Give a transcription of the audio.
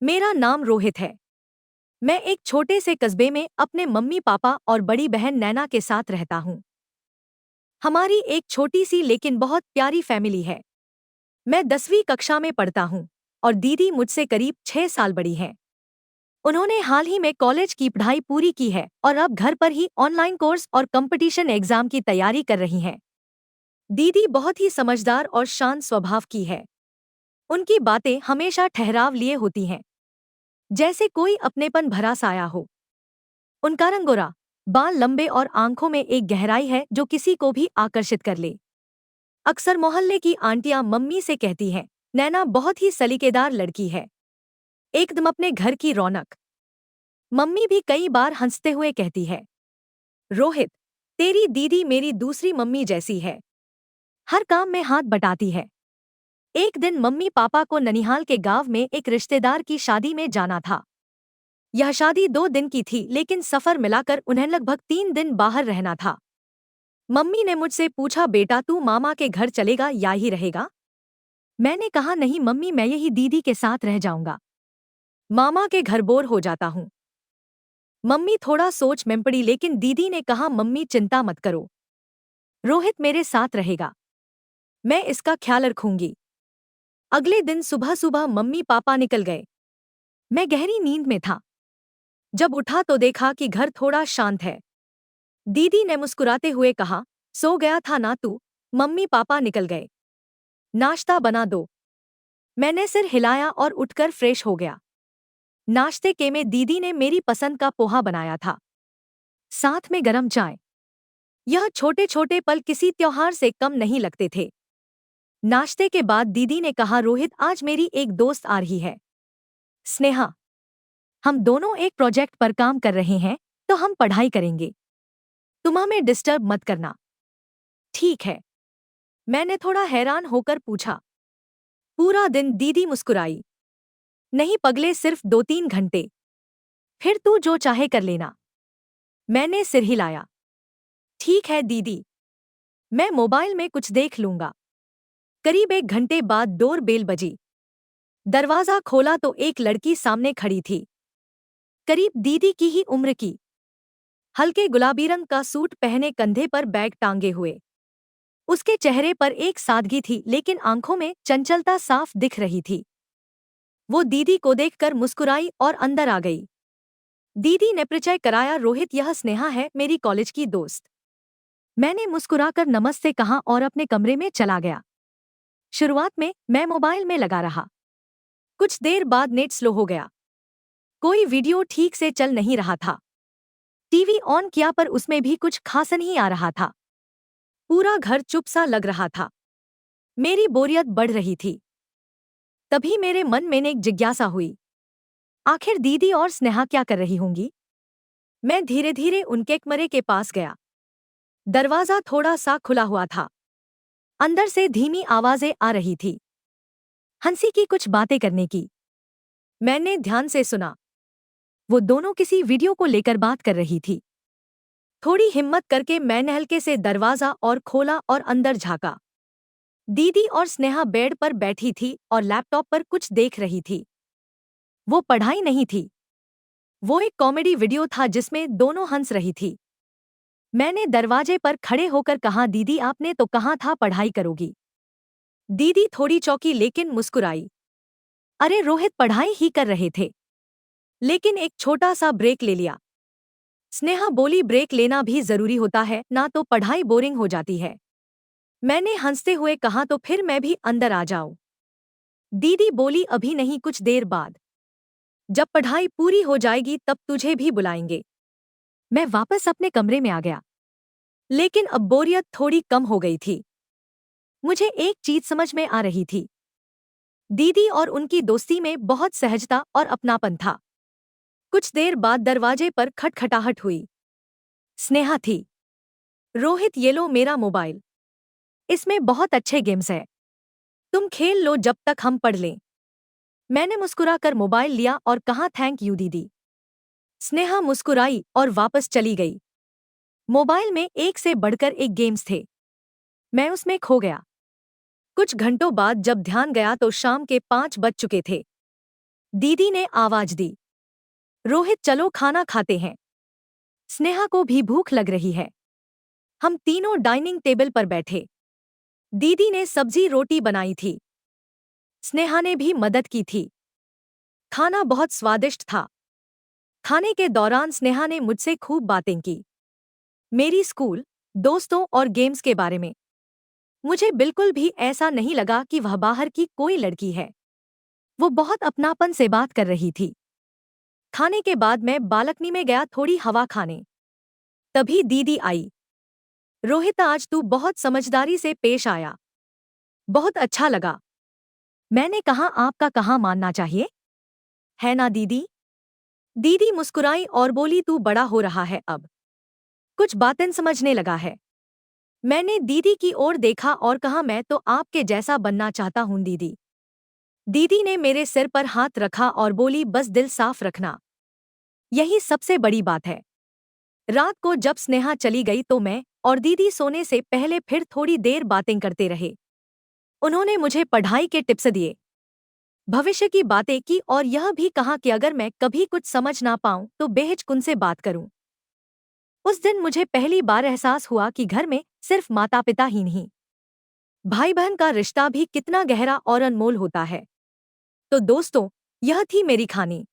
मेरा नाम रोहित है। मैं एक छोटे से कस्बे में अपने मम्मी पापा और बड़ी बहन नैना के साथ रहता हूँ। हमारी एक छोटी सी लेकिन बहुत प्यारी फैमिली है। मैं 10वीं कक्षा में पढ़ता हूँ और दीदी मुझसे करीब 6 साल बड़ी है। उन्होंने हाल ही में कॉलेज की पढ़ाई पूरी की है और अब घर पर ही ऑनलाइन कोर्स और कंपटीशन एग्जाम की तैयारी कर रही हैं। दीदी बहुत ही समझदार और शांत स्वभाव की है। उनकी बातें हमेशा ठहराव लिए होती हैं, जैसे कोई अपनेपन भरा साया हो। उनका रंग गोरा, बाल लंबे और आंखों में एक गहराई है जो किसी को भी आकर्षित कर ले। अक्सर मोहल्ले की आंटियां मम्मी से कहती हैं, नैना बहुत ही सलीकेदार लड़की है, एकदम अपने घर की रौनक। मम्मी भी कई बार हंसते हुए कहती है, रोहित, तेरी दीदी मेरी दूसरी मम्मी जैसी है, हर काम में हाथ बटाती है। एक दिन मम्मी पापा को ननिहाल के गांव में एक रिश्तेदार की शादी में जाना था। यह शादी 2 दिन की थी, लेकिन सफर मिलाकर उन्हें लगभग 3 दिन बाहर रहना था। मम्मी ने मुझसे पूछा, बेटा तू मामा के घर चलेगा या ही रहेगा? मैंने कहा, नहीं मम्मी, मैं यही दीदी के साथ रह जाऊंगा, मामा के घर बोर हो जाता हूँ। मम्मी थोड़ा सोच में पड़ी, लेकिन दीदी ने कहा, मम्मी चिंता मत करो, रोहित मेरे साथ रहेगा, मैं इसका ख्याल रखूंगी। अगले दिन सुबह सुबह मम्मी पापा निकल गए। मैं गहरी नींद में था। जब उठा तो देखा कि घर थोड़ा शांत है। दीदी ने मुस्कुराते हुए कहा, सो गया था ना तू? मम्मी पापा निकल गए, नाश्ता बना दो। मैंने सिर हिलाया और उठकर फ्रेश हो गया। नाश्ते के में दीदी ने मेरी पसंद का पोहा बनाया था, साथ में गरम चाय। यह छोटे छोटे पल किसी त्योहार से कम नहीं लगते थे। नाश्ते के बाद दीदी ने कहा, रोहित आज मेरी एक दोस्त आ रही है, स्नेहा। हम दोनों एक प्रोजेक्ट पर काम कर रहे हैं, तो हम पढ़ाई करेंगे, तुम हमें डिस्टर्ब मत करना, ठीक है? मैंने थोड़ा हैरान होकर पूछा, पूरा दिन? दीदी मुस्कुराई, नहीं पगले, सिर्फ 2-3 घंटे, फिर तू जो चाहे कर लेना। मैंने सिर हिलाया, ठीक है दीदी, मैं मोबाइल में कुछ देख लूंगा। करीब 1 घंटे बाद डोर बेल बजी। दरवाजा खोला तो एक लड़की सामने खड़ी थी, करीब दीदी की ही उम्र की। हल्के गुलाबी रंग का सूट पहने, कंधे पर बैग टांगे हुए। उसके चेहरे पर एक सादगी थी, लेकिन आंखों में चंचलता साफ दिख रही थी। वो दीदी को देखकर मुस्कुराई और अंदर आ गई। दीदी ने परिचय कराया, रोहित यह स्नेहा है, मेरी कॉलेज की दोस्त। मैंने मुस्कुराकर नमस्ते कहा और अपने कमरे में चला गया। शुरुआत में मैं मोबाइल में लगा रहा। कुछ देर बाद नेट स्लो हो गया, कोई वीडियो ठीक से चल नहीं रहा था। टीवी ऑन किया पर उसमें भी कुछ खास नहीं आ रहा था। पूरा घर चुप सा लग रहा था। मेरी बोरियत बढ़ रही थी। तभी मेरे मन में एक जिज्ञासा हुई, आखिर दीदी और स्नेहा क्या कर रही होंगी? मैं धीरे धीरे उनके कमरे के पास गया। दरवाजा थोड़ा सा खुला हुआ था, अंदर से धीमी आवाजें आ रही थी, हंसी की, कुछ बातें करने की। मैंने ध्यान से सुना। वो दोनों किसी वीडियो को लेकर बात कर रही थी। थोड़ी हिम्मत करके मैंने हल्के से दरवाजा और खोला और अंदर झांका। दीदी और स्नेहा बेड पर बैठी थी और लैपटॉप पर कुछ देख रही थी। वो पढ़ाई नहीं थी, वो एक कॉमेडी वीडियो था जिसमें दोनों हंस रही थी। मैंने दरवाजे पर खड़े होकर कहा, दीदी आपने तो कहा था पढ़ाई करोगी। दीदी थोड़ी चौंकी लेकिन मुस्कुराई, अरे रोहित, पढ़ाई ही कर रहे थे, लेकिन एक छोटा सा ब्रेक ले लिया। स्नेहा बोली, ब्रेक लेना भी जरूरी होता है ना, तो पढ़ाई बोरिंग हो जाती है। मैंने हंसते हुए कहा, तो फिर मैं भी अंदर आ जाऊं? दीदी बोली, अभी नहीं, कुछ देर बाद, जब पढ़ाई पूरी हो जाएगी तब तुझे भी बुलाएंगे। मैं वापस अपने कमरे में आ गया, लेकिन अब बोरियत थोड़ी कम हो गई थी। मुझे एक चीज समझ में आ रही थी, दीदी और उनकी दोस्ती में बहुत सहजता और अपनापन था। कुछ देर बाद दरवाजे पर खटखटाहट हुई। स्नेहा थी। रोहित, ये लो मेरा मोबाइल, इसमें बहुत अच्छे गेम्स हैं, तुम खेल लो जब तक हम पढ़ लें। मैंने मुस्कुराकर मोबाइल लिया और कहा, थैंक यू दीदी। स्नेहा मुस्कुराई और वापस चली गई। मोबाइल में एक से बढ़कर एक गेम्स थे। मैं उसमें खो गया। कुछ घंटों बाद जब ध्यान गया तो शाम के 5 बज चुके थे। दीदी ने आवाज दी, रोहित चलो खाना खाते हैं। स्नेहा को भी भूख लग रही है। हम तीनों डाइनिंग टेबल पर बैठे। दीदी ने सब्जी रोटी बनाई थी। स्नेहा ने भी मदद की थी। खाना बहुत स्वादिष्ट था। खाने के दौरान स्नेहा ने मुझसे खूब बातें की, मेरी स्कूल, दोस्तों और गेम्स के बारे में। मुझे बिल्कुल भी ऐसा नहीं लगा कि वह बाहर की कोई लड़की है। वो बहुत अपनापन से बात कर रही थी। खाने के बाद मैं बालकनी में गया थोड़ी हवा खाने। तभी दीदी आई। रोहित आज तू बहुत समझदारी से पेश आया। बहुत अच्छा लगा। मैंने कहा आपका कहाँ मानना चाहिए, है ना दीदी? दीदी मुस्कुराई और बोली तू बड़ा हो रहा है अब। कुछ बातें समझने लगा है। मैंने दीदी की ओर देखा और कहा मैं तो आपके जैसा बनना चाहता हूं दीदी। दीदी ने मेरे सिर पर हाथ रखा और बोली बस दिल साफ रखना, यही सबसे बड़ी बात है। रात को जब स्नेहा चली गई तो मैं और दीदी सोने से पहले फिर थोड़ी देर बातें करते रहे। उन्होंने मुझे पढ़ाई के टिप्स दिए, भविष्य की बातें की और यह भी कहा कि अगर मैं कभी कुछ समझ ना पाऊं तो बेहिचक उनसे बात करूं। उस दिन मुझे पहली बार एहसास हुआ कि घर में सिर्फ माता पिता ही नहीं, भाई बहन का रिश्ता भी कितना गहरा और अनमोल होता है। तो दोस्तों, यह थी मेरी कहानी।